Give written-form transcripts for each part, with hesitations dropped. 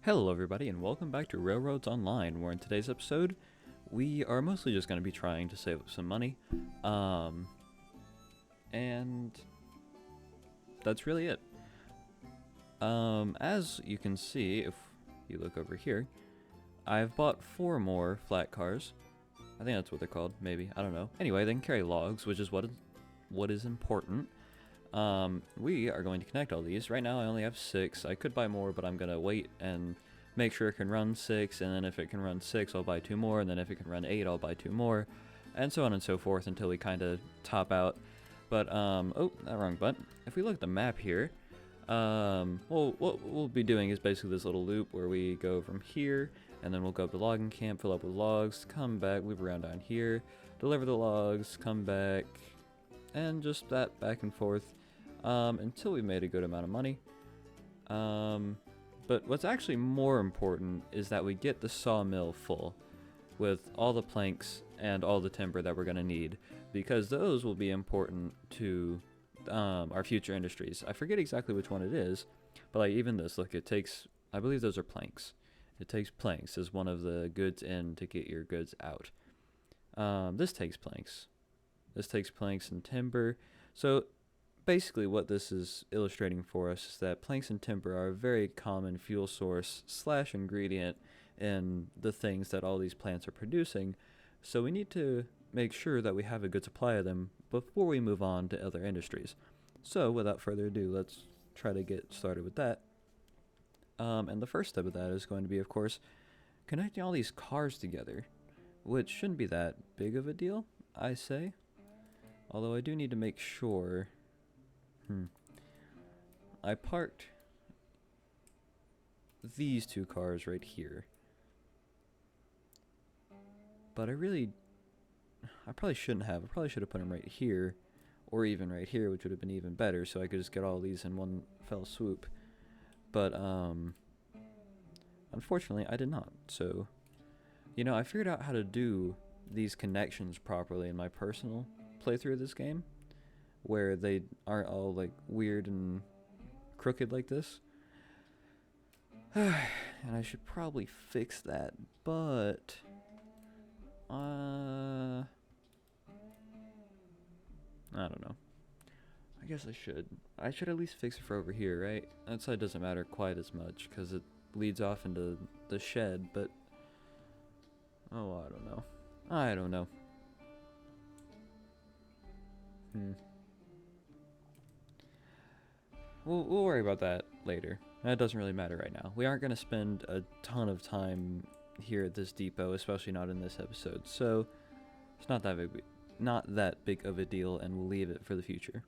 Hello, everybody, and welcome back to Railroads Online, where in today's episode, we are mostly just going to be trying to save up some money. And that's really it. As you can see, if you look over here, I've bought 4 more flat cars. I think that's what they're called, maybe. I don't know. Anyway, they can carry logs, which is what is important. We are going to connect all these. Right now I only have 6. I could buy more, but I'm going to wait and make sure it can run 6, and then if it can run 6, I'll buy 2 more, and then if it can run 8, I'll buy 2 more, and so on and so forth until we kind of top out. But, oh, that wrong button. If we look at the map here, well, what we'll be doing is basically this little loop where we go from here, and then we'll go up to logging camp, fill up with logs, come back, loop around down here, deliver the logs, come back, and just that back and forth. Until we made a good amount of money. But what's actually more important is that we get the sawmill full with all the planks and all the timber that we're going to need, because those will be important to our future industries. I forget exactly which one it is, but like even this, look, it takes, I believe those are planks. It takes planks as one of the goods in to get your goods out. This takes planks. This takes planks and timber. So basically what this is illustrating for us is that planks and timber are a very common fuel source / ingredient in the things that all these plants are producing. So we need to make sure that we have a good supply of them before we move on to other industries. So without further ado, let's try to get started with that. And the first step of that is going to be, of course, connecting all these cars together, which shouldn't be that big of a deal, I say. Although I do need to make sure. I parked these 2 cars right here. But I probably shouldn't have. I probably should have put them right here, or even right here, which would have been even better, so I could just get all these in one fell swoop. But, unfortunately, I did not. So, I figured out how to do these connections properly in my personal playthrough of this game, where they aren't all like weird and crooked like this. And I should probably fix that, but I don't know. I guess I should. I should at least fix it for over here, right? That side doesn't matter quite as much because it leads off into the shed, but oh, I don't know. I don't know. We'll worry about that later. That doesn't really matter right now. We aren't going to spend a ton of time here at this depot, especially not in this episode. So it's not that big of a deal, and we'll leave it for the future.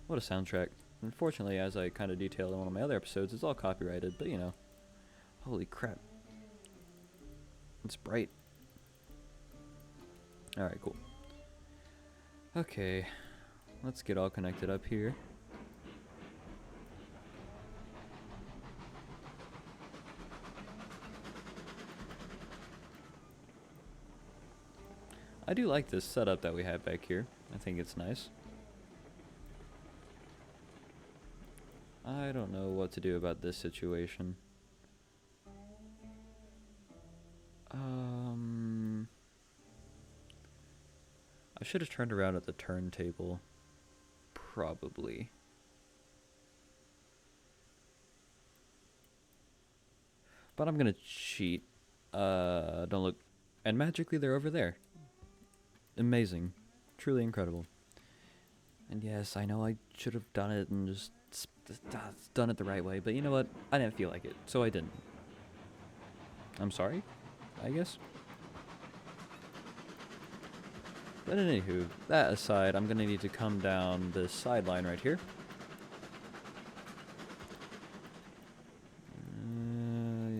What a soundtrack. Unfortunately, as I kind of detailed in one of my other episodes, it's all copyrighted, but holy crap. It's bright. Alright, cool. Okay, let's get all connected up here. I do like this setup that we have back here. I think it's nice. I don't know what to do about this situation. I should have turned around at the turntable. Probably. But I'm gonna cheat. Don't look. And magically they're over there. Amazing. Truly incredible. And yes, I know I should have done it and just done it the right way, but you know what? I didn't feel like it, so I didn't. I'm sorry, I guess. But anywho, that aside, I'm gonna need to come down this sideline right here.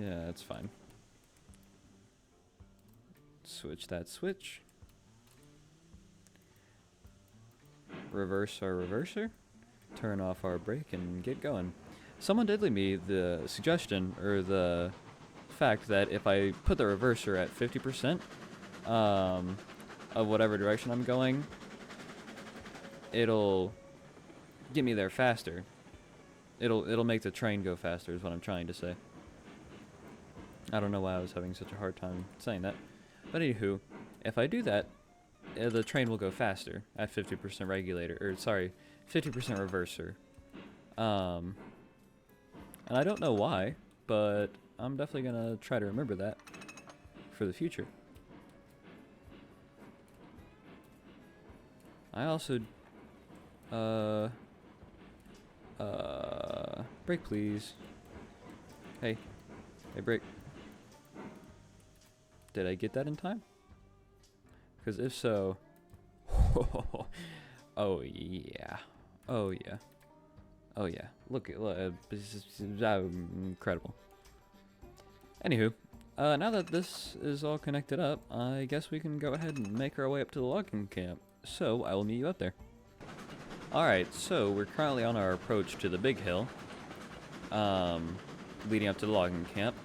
Yeah, that's fine. Switch that switch. Reverse our reverser. Turn off our brake and get going. Someone did leave me the suggestion, or the fact that if I put the reverser at 50%, of whatever direction I'm going, it'll get me there faster. It'll make the train go faster is what I'm trying to say. I don't know why I was having such a hard time saying that. But anywho, if I do that, the train will go faster at 50% regulator, or sorry, 50% reverser. And I don't know why, but I'm definitely gonna try to remember that for the future. I also, brake please. Hey, brake. Did I get that in time? Because if so, oh yeah, oh yeah, oh yeah. Look, incredible. Anywho, now that this is all connected up, I guess we can go ahead and make our way up to the logging camp. So I will meet you up there. Alright, so we're currently on our approach to the big hill, leading up to the logging camp.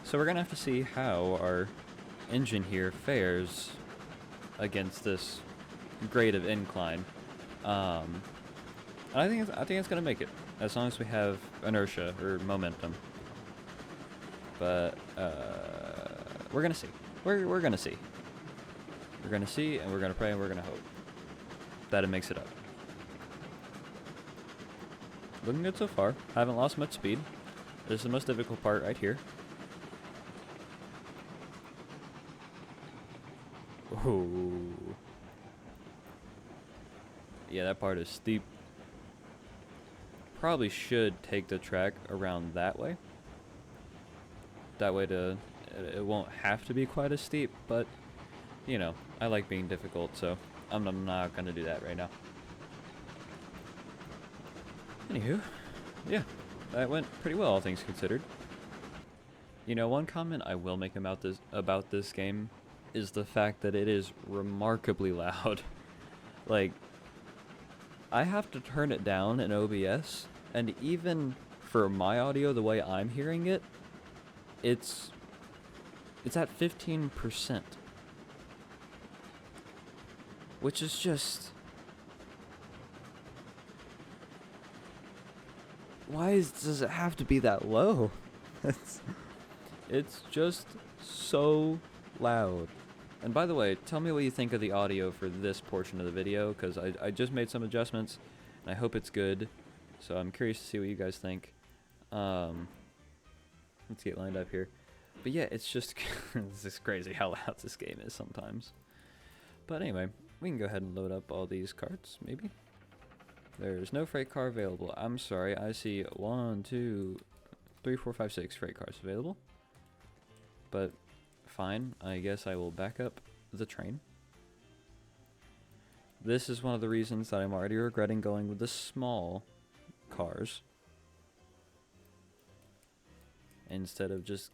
So we're gonna have to see how our engine here fares against this grade of incline. I think it's gonna make it, as long as we have inertia or momentum. But we're gonna see. We're gonna see. We're gonna see, and we're gonna pray, and we're gonna hope that it makes it up. Looking good so far. Haven't lost much speed. This is the most difficult part right here. Ooh. Yeah, that part is steep. Probably should take the track around that way. That way it won't have to be quite as steep, but you know, I like being difficult, so I'm not gonna do that right now. Anywho, yeah, that went pretty well, all things considered. You know, one comment I will make about this game is the fact that it is remarkably loud. Like, I have to turn it down in OBS, and even for my audio, the way I'm hearing it, it's at 15%, which is just, does it have to be that low? It's just so loud. And by the way, tell me what you think of the audio for this portion of the video, because I just made some adjustments, and I hope it's good. So I'm curious to see what you guys think. Let's get lined up here. But yeah, it's just it's just crazy how loud this game is sometimes. But anyway, we can go ahead and load up all these carts, maybe. There's no freight car available. I'm sorry, I see 1, 2, 3, 4, 5, 6 freight cars available. But fine, I guess I will back up the train. This is one of the reasons that I'm already regretting going with the small cars instead of just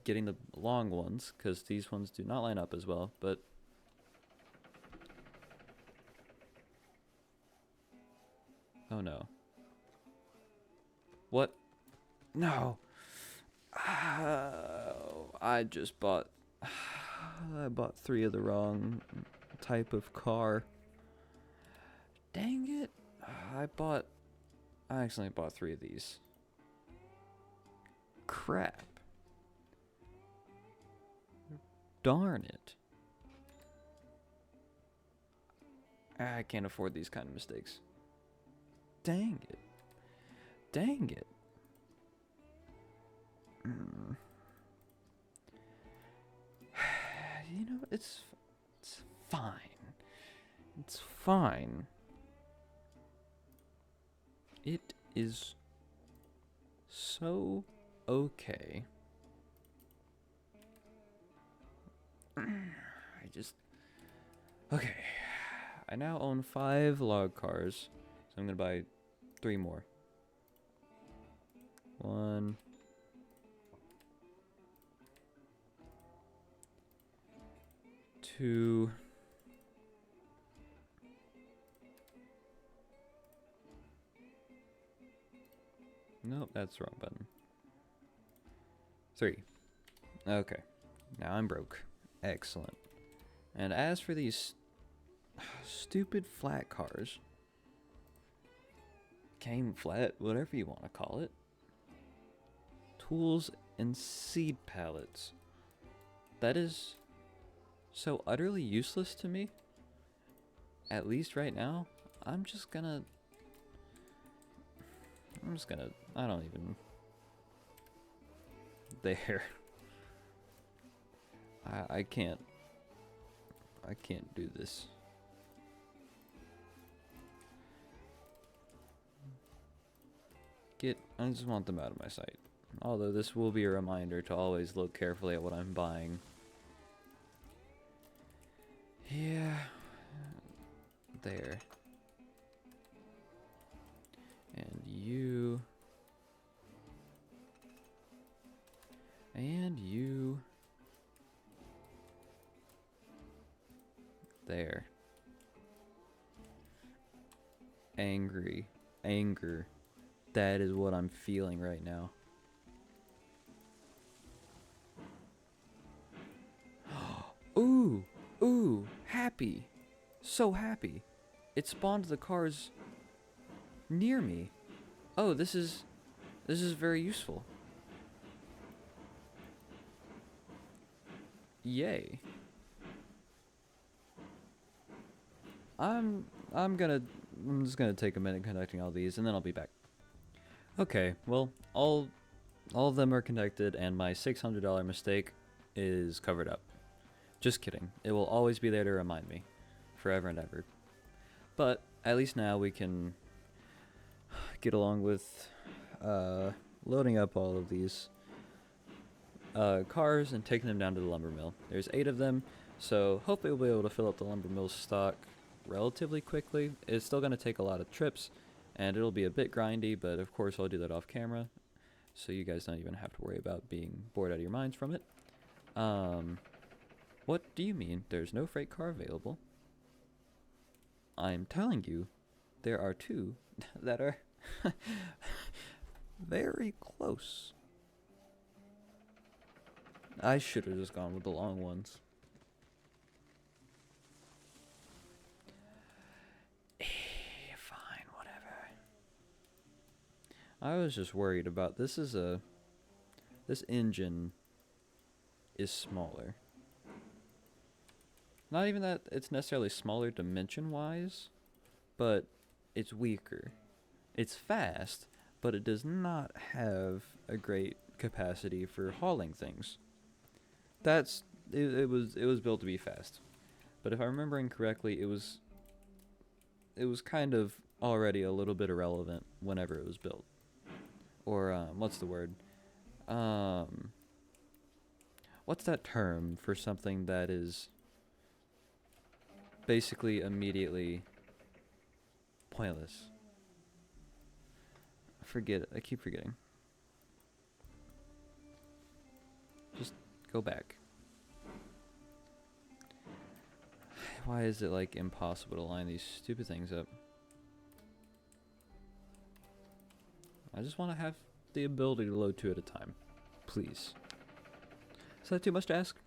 getting the long ones, because these ones do not line up as well. But oh no. What? No. I bought 3 of the wrong type of car. Dang it. I accidentally bought 3 of these. Crap. Darn it. I can't afford these kind of mistakes. Dang it. Dang it. You know, it's fine. It's fine. It is so okay. Okay. I now own 5 log cars, so I'm gonna buy 3 more. 1, 2, nope, that's the wrong button. 3. Okay, now I'm broke. Excellent. And as for these stupid flat cars, cane flat, whatever you want to call it. Tools and seed pallets. That is so utterly useless to me. At least right now, I'm just gonna, I don't even, there. I can't do this. I just want them out of my sight. Although this will be a reminder to always look carefully at what I'm buying. Yeah. There. And you. And you. There. Angry. Anger. That is what I'm feeling right now. Ooh, ooh, happy. So happy. It spawned the cars near me. Oh, this is very useful. Yay. I'm just gonna take a minute connecting all these and then I'll be back. Okay, well, all of them are connected and my $600 mistake is covered up. Just kidding. It will always be there to remind me. Forever and ever. But at least now we can get along with loading up all of these cars and taking them down to the lumber mill. There's 8 of them, so hopefully we'll be able to fill up the lumber mill's stock relatively quickly. It's still going to take a lot of trips, and it'll be a bit grindy, but of course I'll do that off camera, so you guys don't even have to worry about being bored out of your minds from it. What do you mean there's no freight car available? I'm telling you, there are 2 that are very close. I should have just gone with the long ones. Fine, whatever. I was just worried about this engine is smaller. Not even that it's necessarily smaller dimension-wise, but it's weaker. It's fast, but it does not have a great capacity for hauling things. It was built to be fast. But if I'm remembering correctly, it was kind of already a little bit irrelevant whenever it was built. Or what's the word? What's that term for something that is basically immediately pointless? I keep forgetting. Just go back. Why is it like impossible to line these stupid things up? I just want to have the ability to load 2 at a time. Please. Is that too much to ask?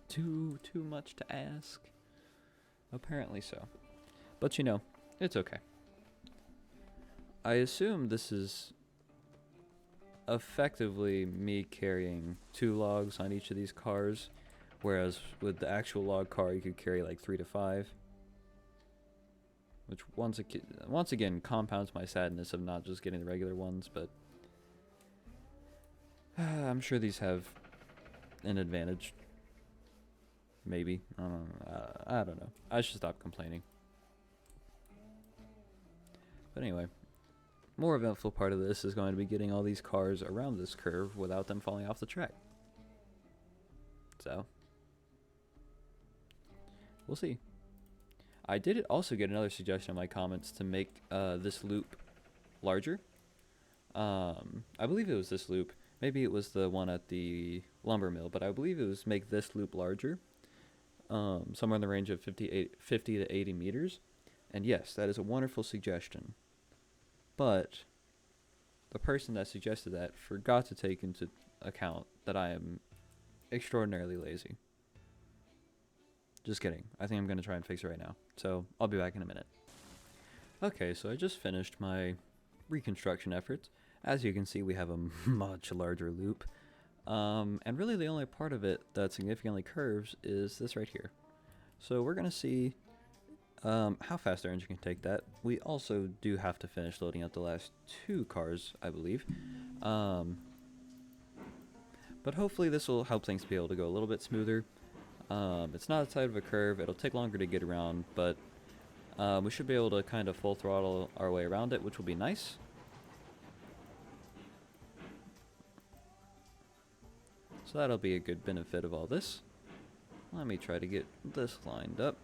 too much to ask? Apparently so. But you know, it's okay. I assume this is effectively me carrying 2 logs on each of these cars, whereas with the actual log car you could carry like 3 to 5. Which once again compounds my sadness of not just getting the regular ones, but I'm sure these have an advantage. Maybe. I don't know. I should stop complaining. But anyway, more eventful part of this is going to be getting all these cars around this curve without them falling off the track. So, we'll see. I did also get another suggestion in my comments to make this loop larger. I believe it was this loop. Maybe it was the one at the lumber mill, but I believe it was make this loop larger. Somewhere in the range of 50 to 80 meters. And yes, that is a wonderful suggestion. But the person that suggested that forgot to take into account that I am extraordinarily lazy. Just kidding. I think I'm going to try and fix it right now. So I'll be back in a minute. Okay, so I just finished my reconstruction efforts. As you can see, we have a much larger loop. And really the only part of it that significantly curves is this right here. So we're going to see how fast our engine can take that. We also do have to finish loading up the last 2 cars, I believe. But hopefully this will help things be able to go a little bit smoother. It's not a side of a curve. It'll take longer to get around, but we should be able to kind of full throttle our way around it, which will be nice. So that'll be a good benefit of all this. Let me try to get this lined up.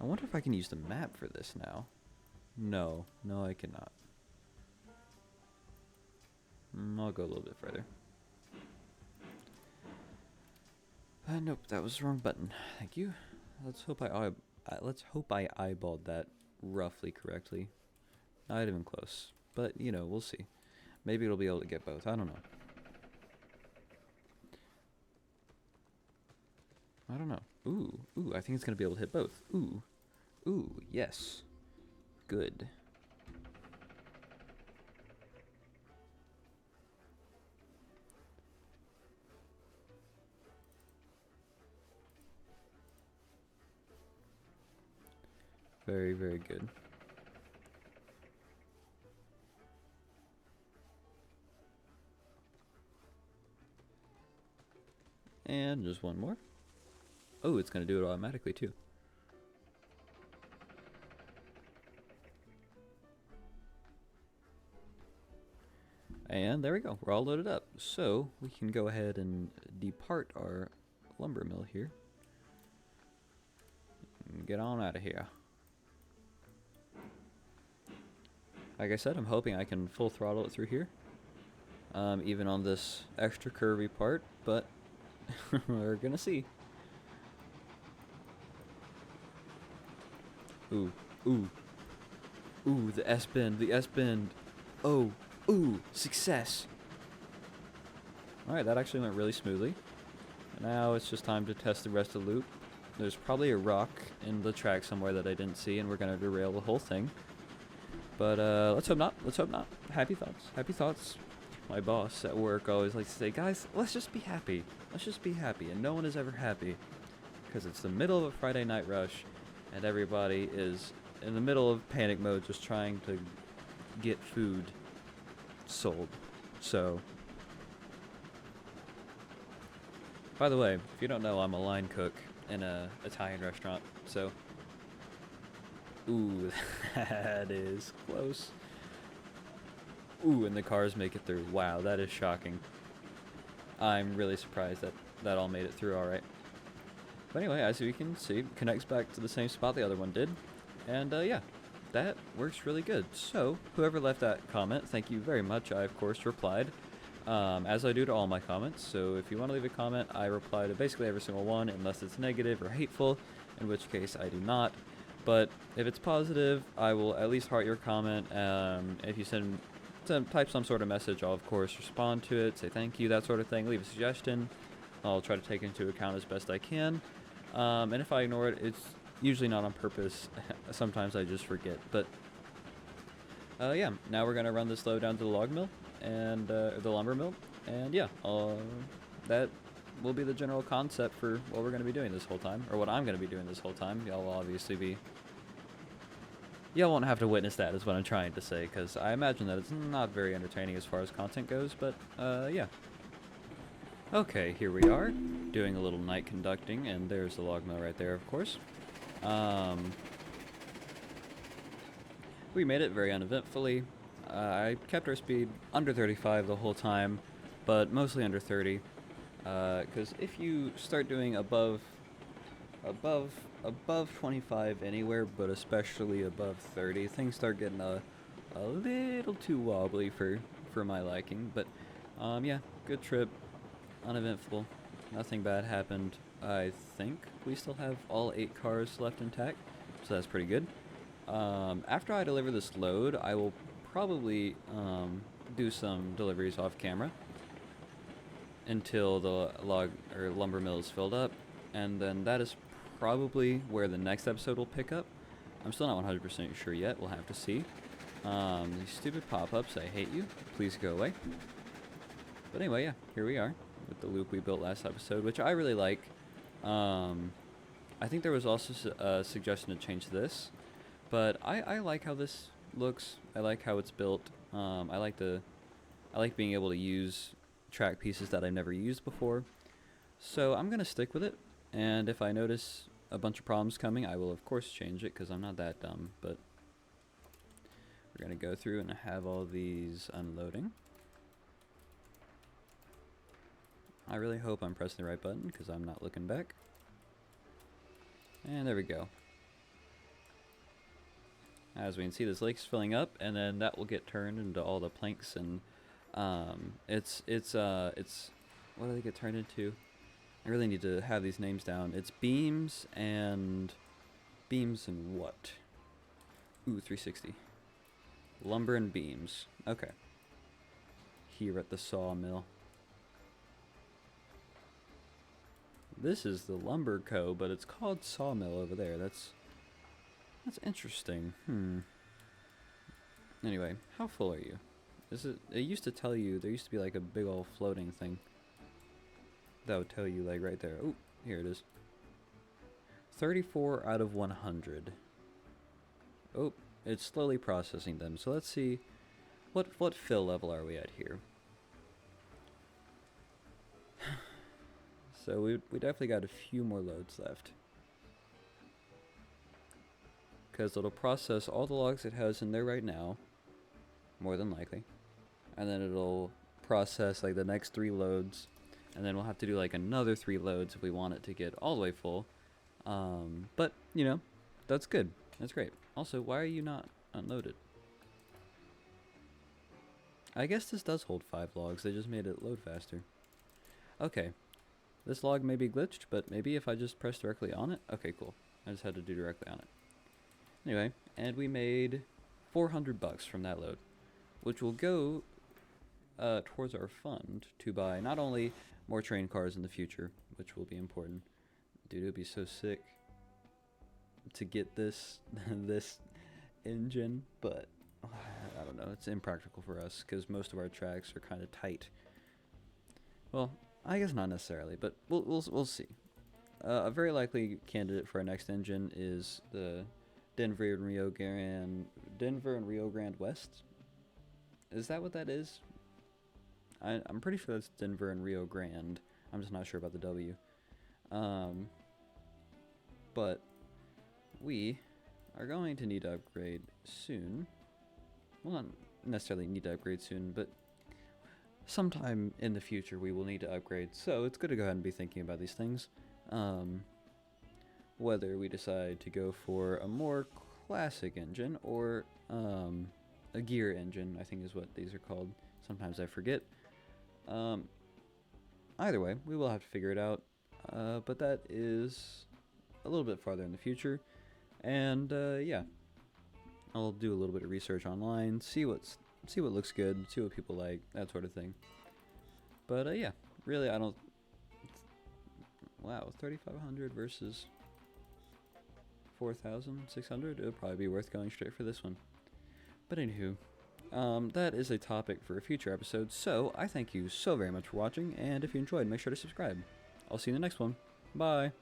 I wonder if I can use the map for this now. No, I cannot. I'll go a little bit further. Nope, that was the wrong button. Thank you. Let's hope I eyeballed that roughly correctly. Not even close, but you know, we'll see. Maybe it'll be able to get both. I don't know. I don't know. Ooh, I think it's gonna be able to hit both. Ooh, yes. Good. Very, very good. And just one more. Oh, it's going to do it automatically too. And there we go. We're all loaded up. So we can go ahead and depart our lumber mill here. And get on out of here. Like I said, I'm hoping I can full throttle it through here. Even on this extra curvy part, but we're going to see. Ooh, the S-bend. Oh, success. Alright, that actually went really smoothly. Now it's just time to test the rest of the loop. There's probably a rock in the track somewhere that I didn't see, and we're going to derail the whole thing. But let's hope not. Happy thoughts. My boss at work always likes to say, guys, let's just be happy. And no one is ever happy. Because it's the middle of a Friday night rush, and everybody is in the middle of panic mode just trying to get food sold. So, by the way, if you don't know, I'm a line cook in a Italian restaurant, so ooh, that is close. Ooh, and the cars make it through. Wow, that is shocking. I'm really surprised that all made it through alright. But anyway, as you can see, it connects back to the same spot the other one did. And yeah, that works really good. So, whoever left that comment, thank you very much. I, of course, replied, as I do to all my comments. So if you want to leave a comment, I reply to basically every single one, unless it's negative or hateful, in which case I do not. But if it's positive, I will at least heart your comment. If you type some sort of message, I'll, of course, respond to it, say thank you, that sort of thing, leave a suggestion. I'll try to take it into account as best I can. And if I ignore it, it's usually not on purpose. Sometimes I just forget. But yeah, now we're gonna run this load down to the log mill and the lumber mill, and yeah, that will be the general concept for what we're gonna be doing this whole time, or what I'm gonna be doing this whole time. Y'all will obviously be. Y'all won't have to witness that, is what I'm trying to say, because I imagine that it's not very entertaining as far as content goes. But yeah. Okay, here we are, doing a little night conducting, and there's the log mill right there, of course. We made it very uneventfully. I kept our speed under 35 the whole time, but mostly under 30, because if you start doing above 25 anywhere, but especially above 30, things start getting a little too wobbly for my liking. But yeah, good trip. Uneventful. Nothing bad happened. I think we still have all 8 cars left intact, so that's pretty good. After I deliver this load, I will probably do some deliveries off camera until the lumber mill is filled up, and then that is probably where the next episode will pick up. I'm still not 100% sure yet. We'll have to see. These stupid pop-ups, I hate you. Please go away. But anyway, yeah, here we are with the loop we built last episode, which I really like. I think there was also a suggestion to change this, but I like how this looks. I like how it's built. I like being able to use track pieces that I never used before. So I'm gonna stick with it, and if I notice a bunch of problems coming, I will of course change it, because I'm not that dumb. But we're gonna go through and have all these unloading. I really hope I'm pressing the right button, because I'm not looking back. And there we go. As we can see, this lake's filling up, and then that will get turned into all the planks, and it's what do they get turned into? I really need to have these names down. It's beams and what? Ooh, 360. Lumber and beams. Okay. Here at the sawmill. This is the Lumber Co., but it's called Sawmill over there. That's interesting. Anyway, how full are you? It used to tell you, there used to be like a big old floating thing that would tell you, like, right there. Oh, here it is. 34 out of 100. Oh, it's slowly processing them. So let's see, what fill level are we at here? So we definitely got a few more loads left, because it'll process all the logs it has in there right now, more than likely, and then it'll process like the next 3 loads, and then we'll have to do like another 3 loads if we want it to get all the way full. But you know, that's good. That's great. Also, why are you not unloaded? I guess this does hold 5 logs. They just made it load faster. Okay. This log may be glitched, but maybe if I just press directly on it. Okay, cool. I just had to do directly on it. Anyway, and we made $400 from that load, which will go towards our fund to buy not only more train cars in the future, which will be important. Dude, it would be so sick to get this this engine, but I don't know. It's impractical for us because most of our tracks are kind of tight. Well, I guess not necessarily, but we'll see. A very likely candidate for our next engine is the Denver and Rio Grande West. Is that what that is? I'm pretty sure that's Denver and Rio Grande. I'm just not sure about the W. But we are going to need to upgrade soon. Well, not necessarily need to upgrade soon, but sometime in the future we will need to upgrade. So it's good to go ahead and be thinking about these things. Whether we decide to go for a more classic engine or a gear engine, I think is what these are called. Sometimes I forget. Either way, we will have to figure it out. But that is a little bit farther in the future. And yeah, I'll do a little bit of research online, see what looks good, see what people like, that sort of thing. But yeah, really, I don't. Wow, 3,500 versus 4,600. It'll probably be worth going straight for this one. But anywho, that is a topic for a future episode. So I thank you so very much for watching, and if you enjoyed, make sure to subscribe. I'll see you in the next one. Bye.